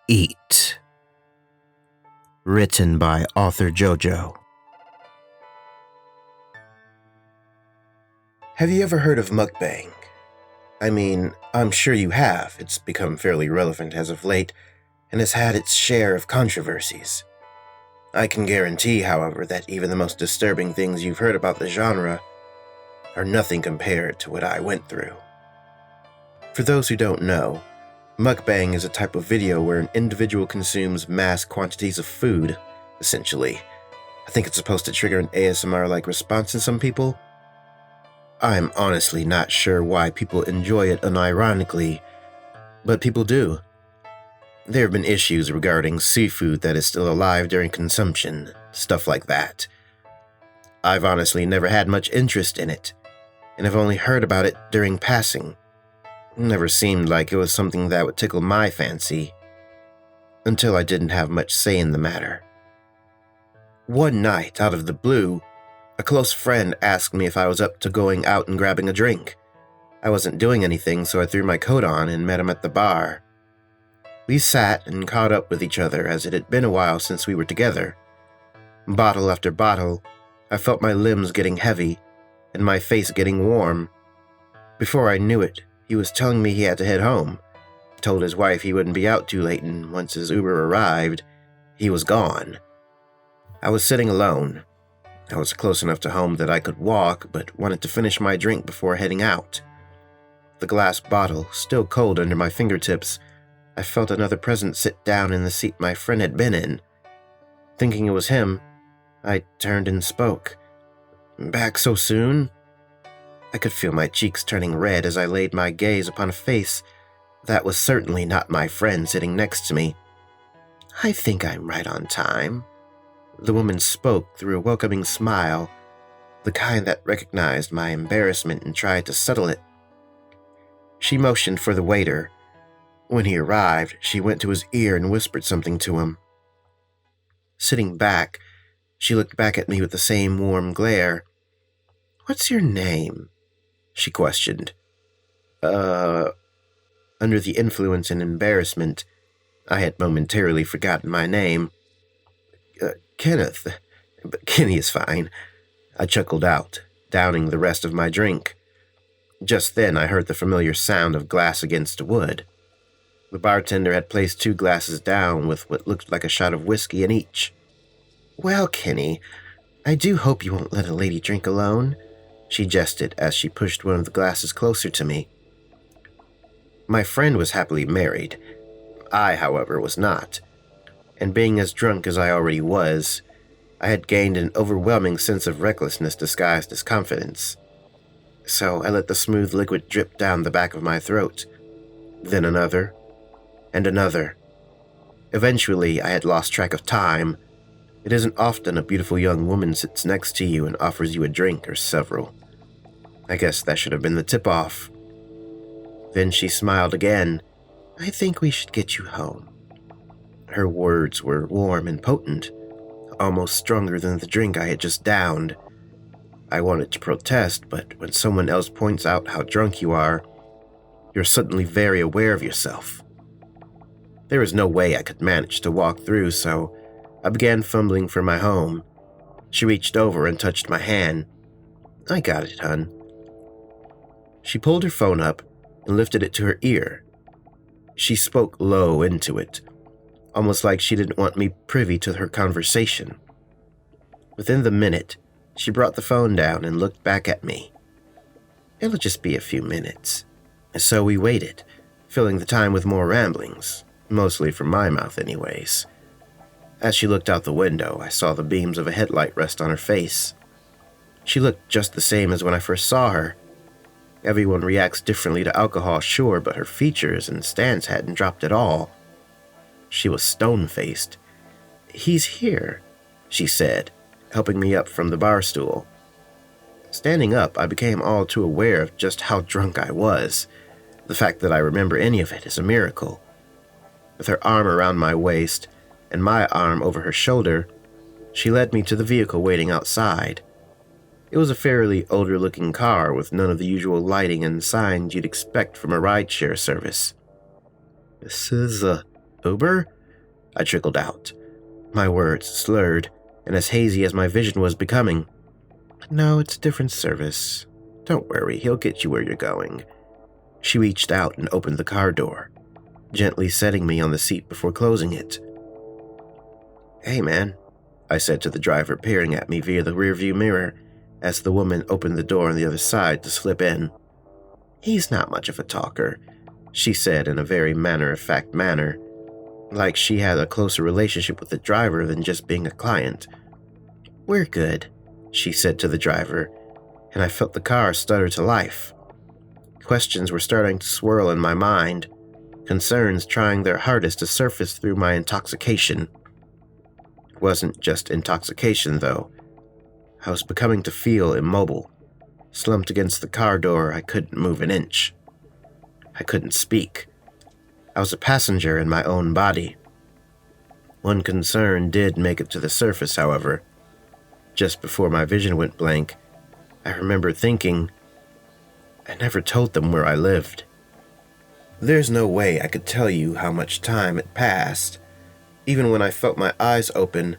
Eat. Written by Author JoJo. Have you ever heard of Mukbang? I mean, I'm sure you have. It's become fairly relevant as of late, and has had its share of controversies. I can guarantee, however, that even the most disturbing things you've heard about the genre are nothing compared to what I went through. For those who don't know, Mukbang is a type of video where an individual consumes mass quantities of food, essentially. I think it's supposed to trigger an ASMR-like response in some people. I'm honestly not sure why people enjoy it unironically, but people do. There have been issues regarding seafood that is still alive during consumption, stuff like that. I've honestly never had much interest in it, and I've only heard about it during passing. Never seemed like it was something that would tickle my fancy, until I didn't have much say in the matter. One night, out of the blue, a close friend asked me if I was up to going out and grabbing a drink. I wasn't doing anything, so I threw my coat on and met him at the bar. We sat and caught up with each other as it had been a while since we were together. Bottle after bottle, I felt my limbs getting heavy and my face getting warm. Before I knew it, he was telling me he had to head home. Told his wife he wouldn't be out too late, and once his Uber arrived, he was gone. I was sitting alone. I was close enough to home that I could walk, but wanted to finish my drink before heading out. The glass bottle still cold under my fingertips, I felt another presence sit down in the seat my friend had been in. Thinking it was him, I turned and spoke. "Back so soon?" I could feel my cheeks turning red as I laid my gaze upon a face that was certainly not my friend sitting next to me. "I think I'm right on time." The woman spoke through a welcoming smile, the kind that recognized my embarrassment and tried to settle it. She motioned for the waiter. When he arrived, she went to his ear and whispered something to him. Sitting back, she looked back at me with the same warm glare. "What's your name?" she questioned. Under the influence and embarrassment, I had momentarily forgotten my name. Kenneth, but Kenny is fine." I chuckled out, downing the rest of my drink. Just then I heard the familiar sound of glass against wood. The bartender had placed 2 glasses down with what looked like a shot of whiskey in each. "Well, Kenny, I do hope you won't let a lady drink alone," she jested as she pushed one of the glasses closer to me. My friend was happily married. I, however, was not. And being as drunk as I already was, I had gained an overwhelming sense of recklessness disguised as confidence. So I let the smooth liquid drip down the back of my throat. Then another, and another. Eventually, I had lost track of time. It isn't often a beautiful young woman sits next to you and offers you a drink or several. I guess that should have been the tip-off. Then she smiled again. "I think we should get you home." Her words were warm and potent, almost stronger than the drink I had just downed. I wanted to protest, but when someone else points out how drunk you are, you're suddenly very aware of yourself. There was no way I could manage to walk through, so I began fumbling for my home. She reached over and touched my hand. "I got it, hun." She pulled her phone up and lifted it to her ear. She spoke low into it, almost like she didn't want me privy to her conversation. Within the minute, she brought the phone down and looked back at me. "It'll just be a few minutes." So we waited, filling the time with more ramblings, mostly from my mouth anyways. As she looked out the window, I saw the beams of a headlight rest on her face. She looked just the same as when I first saw her. Everyone reacts differently to alcohol, sure, but her features and stance hadn't dropped at all. She was stone-faced. "He's here," she said, helping me up from the bar stool. Standing up, I became all too aware of just how drunk I was. The fact that I remember any of it is a miracle. With her arm around my waist and my arm over her shoulder, she led me to the vehicle waiting outside. It was a fairly older-looking car with none of the usual lighting and signs you'd expect from a rideshare service. "This is Uber? I trickled out, my words slurred and as hazy as my vision was becoming. No, it's a different service. Don't worry, he'll get you where you're going. She reached out and opened the car door, gently setting me on the seat before closing it. Hey, man, I said to the driver peering at me via the rearview mirror as the woman opened the door on the other side to slip in. He's not much of a talker, she said in a very matter-of-fact manner, like she had a closer relationship with the driver than just being a client. We're good, she said to the driver, and I felt the car stutter to life. Questions were starting to swirl in my mind, concerns trying their hardest to surface through my intoxication. It wasn't just intoxication, though. I was becoming to feel immobile. Slumped against the car door, I couldn't move an inch. I couldn't speak. I was a passenger in my own body. One concern did make it to the surface, however. Just before my vision went blank, I remember thinking, I never told them where I lived. There's no way I could tell you how much time had passed. Even when I felt my eyes open,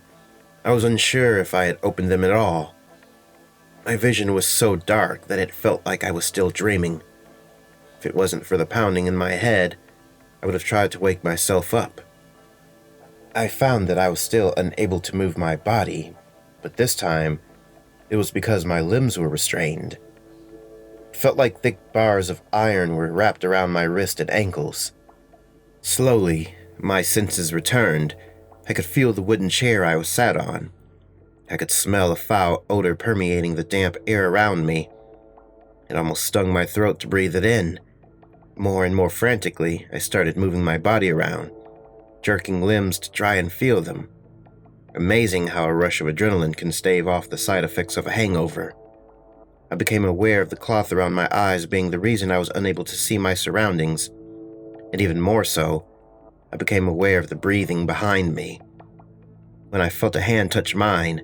I was unsure if I had opened them at all. My vision was so dark that it felt like I was still dreaming. If it wasn't for the pounding in my head, I would have tried to wake myself up. I found that I was still unable to move my body, but this time, it was because my limbs were restrained. It felt like thick bars of iron were wrapped around my wrist and ankles. Slowly, my senses returned. I could feel the wooden chair I was sat on. I could smell a foul odor permeating the damp air around me. It almost stung my throat to breathe it in. More and more frantically, I started moving my body around, jerking limbs to try and feel them. Amazing how a rush of adrenaline can stave off the side effects of a hangover. I became aware of the cloth around my eyes being the reason I was unable to see my surroundings, and even more so, I became aware of the breathing behind me. When I felt a hand touch mine,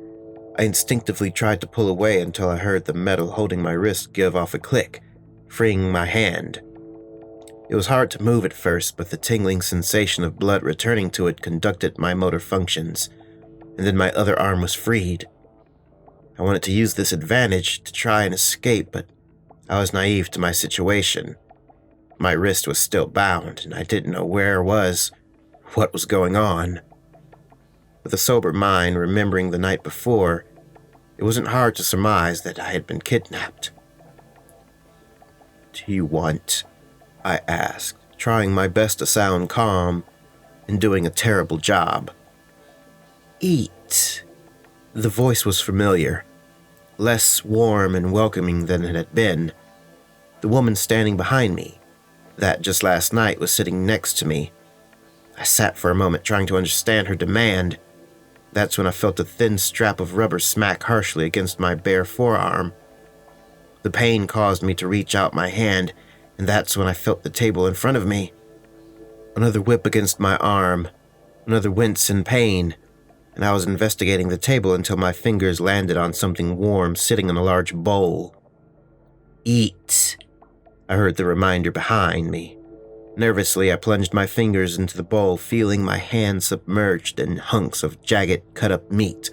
I instinctively tried to pull away until I heard the metal holding my wrist give off a click, freeing my hand. It was hard to move at first, but the tingling sensation of blood returning to it conducted my motor functions, and then my other arm was freed. I wanted to use this advantage to try and escape, but I was naive to my situation. My wrist was still bound, and I didn't know where I was, what was going on. With a sober mind, remembering the night before, it wasn't hard to surmise that I had been kidnapped. "Do you want?" I asked, trying my best to sound calm and doing a terrible job. "Eat." The voice was familiar, less warm and welcoming than it had been. The woman standing behind me, that just last night was sitting next to me. I sat for a moment trying to understand her demand. That's when I felt a thin strap of rubber smack harshly against my bare forearm. The pain caused me to reach out my hand, and that's when I felt the table in front of me. Another whip against my arm, another wince in pain, and I was investigating the table until my fingers landed on something warm sitting in a large bowl. "Eat," I heard the reminder behind me. Nervously, I plunged my fingers into the bowl, feeling my hands submerged in hunks of jagged, cut-up meat.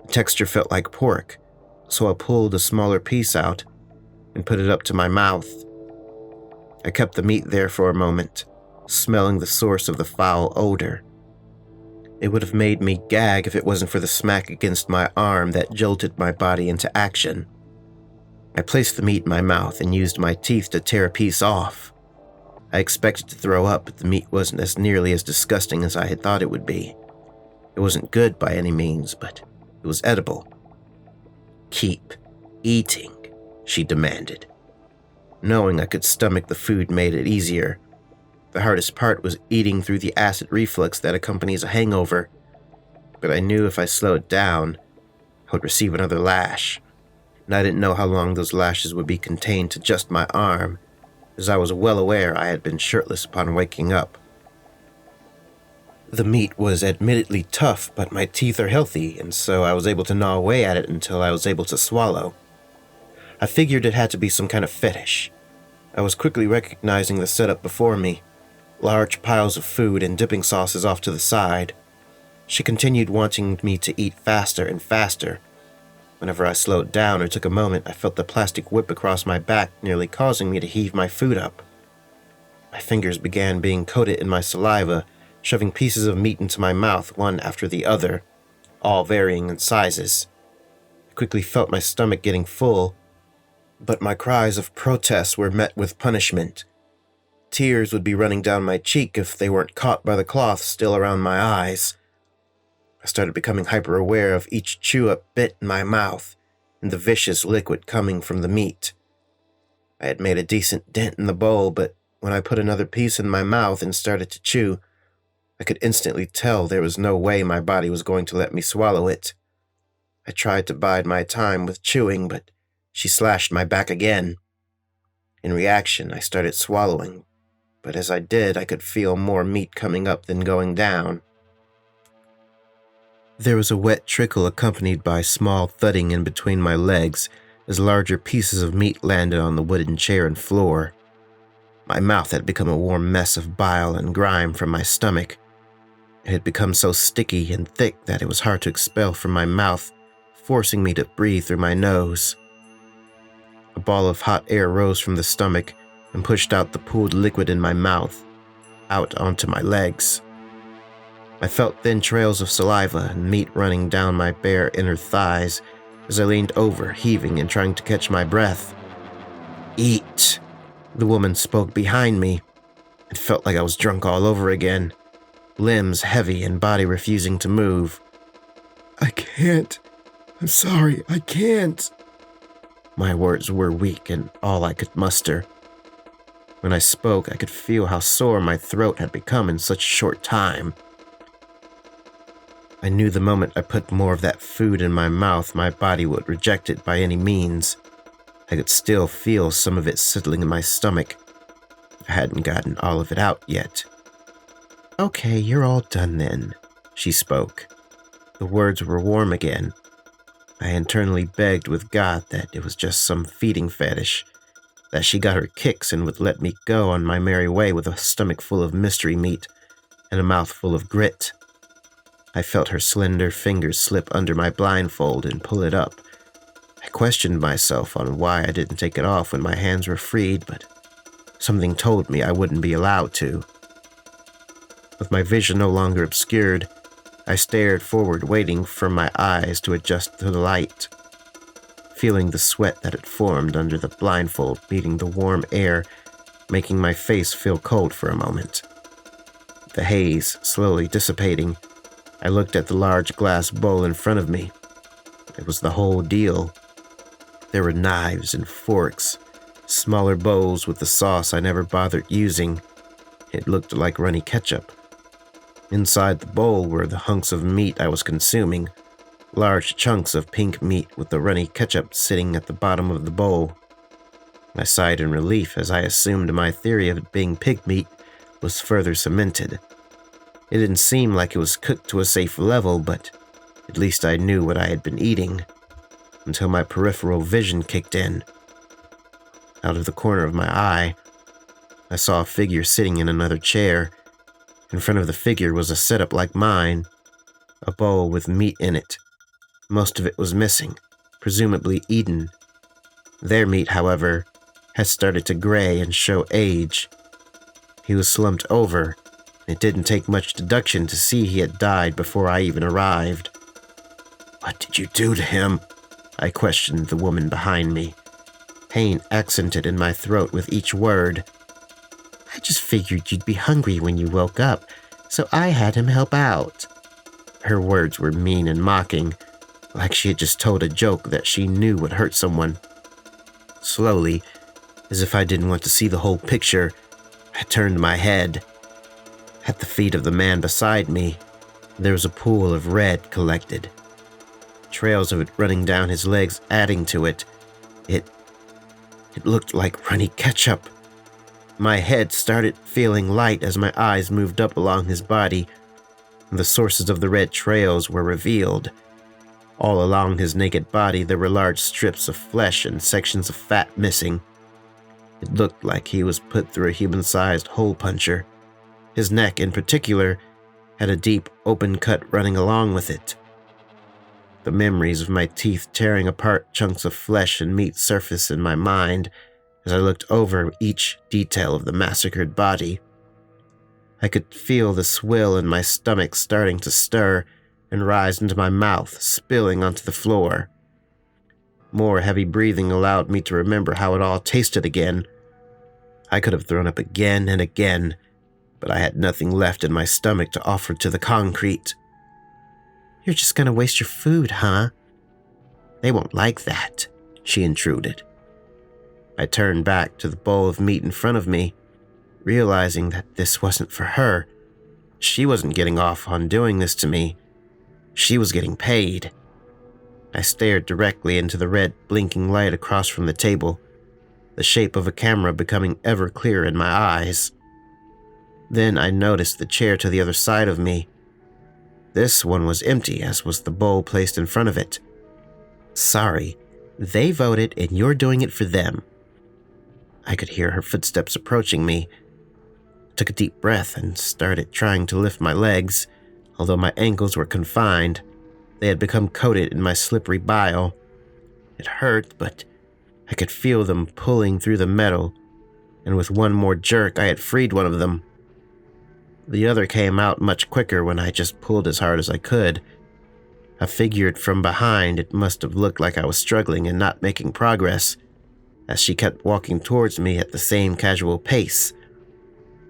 The texture felt like pork, so I pulled a smaller piece out and put it up to my mouth. I kept the meat there for a moment, smelling the source of the foul odor. It would have made me gag if it wasn't for the smack against my arm that jolted my body into action. I placed the meat in my mouth and used my teeth to tear a piece off. I expected to throw up, but the meat wasn't as nearly as disgusting as I had thought it would be. It wasn't good by any means, but it was edible. "Keep eating," she demanded. Knowing I could stomach the food made it easier. The hardest part was eating through the acid reflux that accompanies a hangover, but I knew if I slowed down, I would receive another lash, and I didn't know how long those lashes would be contained to just my arm, as I was well aware I had been shirtless upon waking up. The meat was admittedly tough, but my teeth are healthy, and so I was able to gnaw away at it until I was able to swallow. I figured it had to be some kind of fetish. I was quickly recognizing the setup before me. large piles of food and dipping sauces off to the side. She continued wanting me to eat faster and faster. Whenever I slowed down or took a moment, I felt the plastic whip across my back, nearly causing me to heave my food up. My fingers began being coated in my saliva, shoving pieces of meat into my mouth one after the other, all varying in sizes. I quickly felt my stomach getting full, but my cries of protest were met with punishment. Tears would be running down my cheek if they weren't caught by the cloth still around my eyes. I started becoming hyper-aware of each chew-up bit in my mouth and the vicious liquid coming from the meat. I had made a decent dent in the bowl, but when I put another piece in my mouth and started to chew, I could instantly tell there was no way my body was going to let me swallow it. I tried to bide my time with chewing, but she slashed my back again. In reaction, I started swallowing, but as I did, I could feel more meat coming up than going down. There was a wet trickle accompanied by small thudding in between my legs as larger pieces of meat landed on the wooden chair and floor. My mouth had become a warm mess of bile and grime from my stomach. It had become so sticky and thick that it was hard to expel from my mouth, forcing me to breathe through my nose. A ball of hot air rose from the stomach and pushed out the pooled liquid in my mouth, out onto my legs. I felt thin trails of saliva and meat running down my bare inner thighs as I leaned over, heaving and trying to catch my breath. "Eat," the woman spoke behind me. It felt like I was drunk all over again, limbs heavy and body refusing to move. "I can't. I'm sorry, I can't." My words were weak and all I could muster. When I spoke, I could feel how sore my throat had become in such a short time. I knew the moment I put more of that food in my mouth, my body would reject it by any means. I could still feel some of it settling in my stomach. I hadn't gotten all of it out yet. "Okay, you're all done then," she spoke. The words were warm again. I internally begged with God that it was just some feeding fetish, that she got her kicks and would let me go on my merry way with a stomach full of mystery meat and a mouth full of grit. I felt her slender fingers slip under my blindfold and pull it up. I questioned myself on why I didn't take it off when my hands were freed, but something told me I wouldn't be allowed to. With my vision no longer obscured, I stared forward, waiting for my eyes to adjust to the light, feeling the sweat that had formed under the blindfold meeting the warm air, making my face feel cold for a moment. The haze slowly dissipating, I looked at the large glass bowl in front of me. It was the whole deal. There were knives and forks, smaller bowls with the sauce I never bothered using. It looked like runny ketchup. Inside the bowl were the hunks of meat I was consuming, large chunks of pink meat with the runny ketchup sitting at the bottom of the bowl. I sighed in relief as I assumed my theory of it being pig meat was further cemented. It didn't seem like it was cooked to a safe level, but at least I knew what I had been eating, until my peripheral vision kicked in. Out of the corner of my eye, I saw a figure sitting in another chair. In front of the figure was a setup like mine, a bowl with meat in it. Most of it was missing, presumably eaten. Their meat, however, had started to gray and show age. He was slumped over. It didn't take much deduction to see he had died before I even arrived. "What did you do to him?" I questioned the woman behind me, pain accented in my throat with each word. "I just figured you'd be hungry when you woke up, so I had him help out." Her words were mean and mocking, like she had just told a joke that she knew would hurt someone. Slowly, as if I didn't want to see the whole picture, I turned my head. At the feet of the man beside me, there was a pool of red collected, trails of it running down his legs adding to it. It looked like runny ketchup. My head started feeling light as my eyes moved up along his body. The sources of the red trails were revealed. All along his naked body there were large strips of flesh and sections of fat missing. It looked like he was put through a human-sized hole puncher. His neck, in particular, had a deep, open cut running along with it. The memories of my teeth tearing apart chunks of flesh and meat surfaced in my mind as I looked over each detail of the massacred body. I could feel the swill in my stomach starting to stir and rise into my mouth, spilling onto the floor. More heavy breathing allowed me to remember how it all tasted again. I could have thrown up again and again, but I had nothing left in my stomach to offer to the concrete. "You're just gonna waste your food, huh?" "They won't like that," she intruded. I turned back to the bowl of meat in front of me, realizing that this wasn't for her. She wasn't getting off on doing this to me. She was getting paid. I stared directly into the red, blinking light across from the table, the shape of a camera becoming ever clearer in my eyes. Then I noticed the chair to the other side of me. This one was empty, as was the bowl placed in front of it. "Sorry, they voted and you're doing it for them." I could hear her footsteps approaching me. I took a deep breath and started trying to lift my legs. Although my ankles were confined, they had become coated in my slippery bile. It hurt, but I could feel them pulling through the metal, and with one more jerk, I had freed one of them. The other came out much quicker when I just pulled as hard as I could. I figured from behind it must have looked like I was struggling and not making progress, as she kept walking towards me at the same casual pace.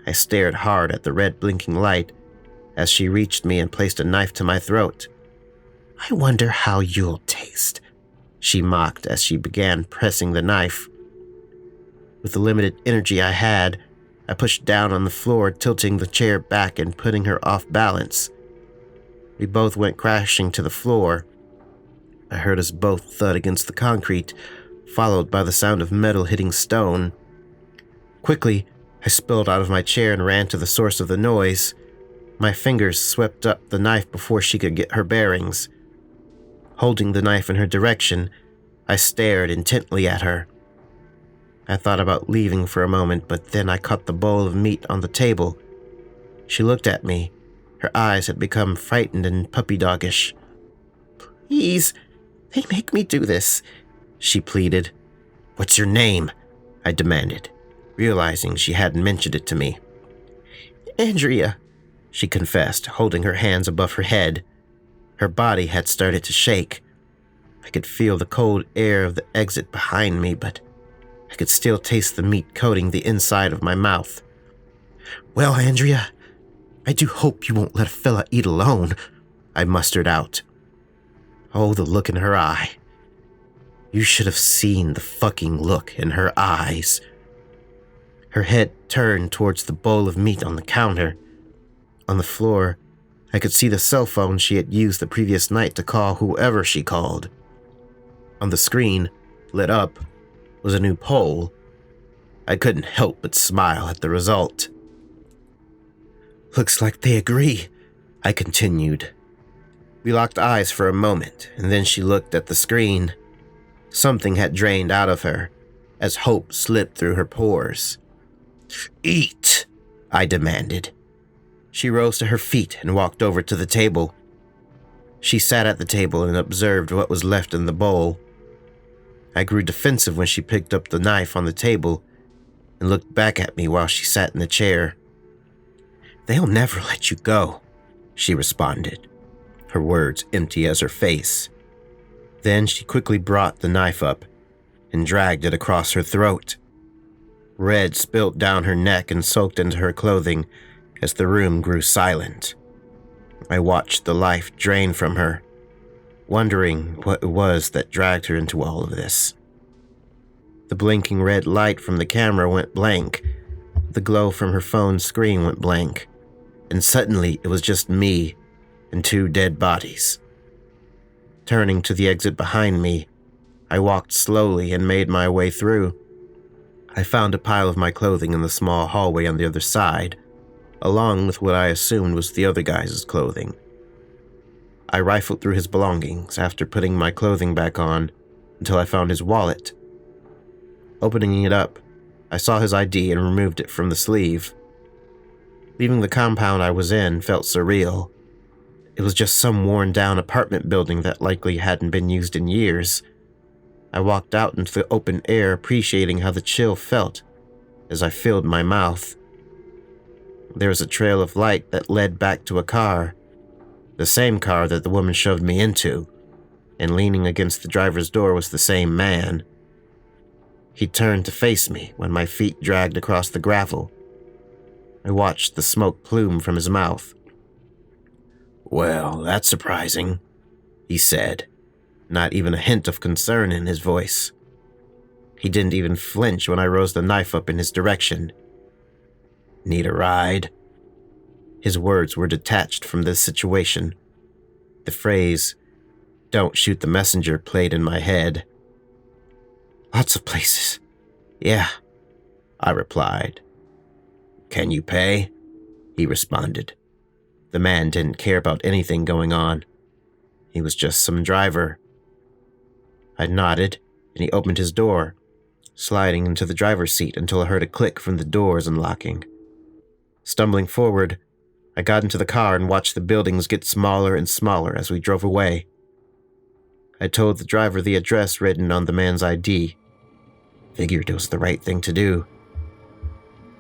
I stared hard at the red blinking light as she reached me and placed a knife to my throat. "I wonder how you'll taste," she mocked as she began pressing the knife. With the limited energy I had, I pushed down on the floor, tilting the chair back and putting her off balance. We both went crashing to the floor. I heard us both thud against the concrete, followed by the sound of metal hitting stone. Quickly, I spilled out of my chair and ran to the source of the noise. My fingers swept up the knife before she could get her bearings. Holding the knife in her direction, I stared intently at her. I thought about leaving for a moment, but then I caught the bowl of meat on the table. She looked at me. Her eyes had become frightened and puppy-doggish. "Please, they make me do this," she pleaded. "What's your name?" I demanded, realizing she hadn't mentioned it to me. "Andrea," she confessed, holding her hands above her head. Her body had started to shake. I could feel the cold air of the exit behind me, but I could still taste the meat coating the inside of my mouth. "Well, Andrea, I do hope you won't let a fella eat alone," I mustered out. Oh, the look in her eye. You should have seen the fucking look in her eyes. Her head turned towards the bowl of meat on the counter. On the floor, I could see the cell phone she had used the previous night to call whoever she called. On the screen, lit up, was a new poll. I couldn't help but smile at the result. "Looks like they agree," I continued. We locked eyes for a moment, and then she looked at the screen. Something had drained out of her, as hope slipped through her pores. "Eat," I demanded. She rose to her feet and walked over to the table. She sat at the table and observed what was left in the bowl. I grew defensive when she picked up the knife on the table and looked back at me while she sat in the chair. "They'll never let you go," she responded, her words empty as her face. Then she quickly brought the knife up and dragged it across her throat. Red spilt down her neck and soaked into her clothing as the room grew silent. I watched the life drain from her, wondering what it was that dragged her into all of this. The blinking red light from the camera went blank. The glow from her phone's screen went blank. And suddenly it was just me and two dead bodies. Turning to the exit behind me, I walked slowly and made my way through. I found a pile of my clothing in the small hallway on the other side, along with what I assumed was the other guy's clothing. I rifled through his belongings after putting my clothing back on until I found his wallet. Opening it up, I saw his ID and removed it from the sleeve. Leaving the compound I was in felt surreal. It was just some worn-down apartment building that likely hadn't been used in years. I walked out into the open air, appreciating how the chill felt as I filled my mouth. There was a trail of light that led back to a car, the same car that the woman shoved me into, and leaning against the driver's door was the same man. He turned to face me when my feet dragged across the gravel. I watched the smoke plume from his mouth. "Well, that's surprising," he said, not even a hint of concern in his voice. He didn't even flinch when I rose the knife up in his direction. "Need a ride?" His words were detached from the situation. The phrase, "Don't shoot the messenger," played in my head. "Lots of places. Yeah," I replied. "Can you pay?" he responded. The man didn't care about anything going on. He was just some driver. I nodded, and he opened his door, sliding into the driver's seat until I heard a click from the doors unlocking. Stumbling forward, I got into the car and watched the buildings get smaller and smaller as we drove away. I told the driver the address written on the man's ID. Figured it was the right thing to do.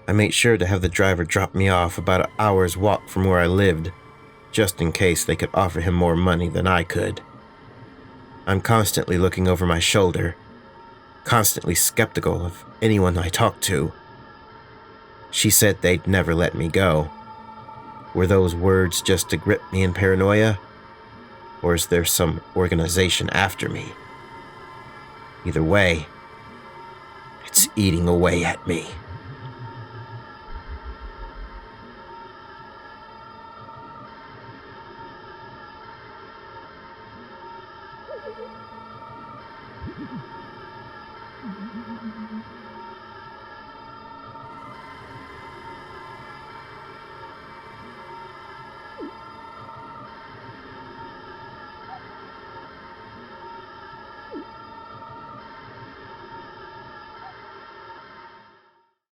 I made sure to have the driver drop me off about an hour's walk from where I lived, just in case they could offer him more money than I could. I'm constantly looking over my shoulder, constantly skeptical of anyone I talk to. She said they'd never let me go. Were those words just to grip me in paranoia? Or is there some organization after me? Either way, it's eating away at me.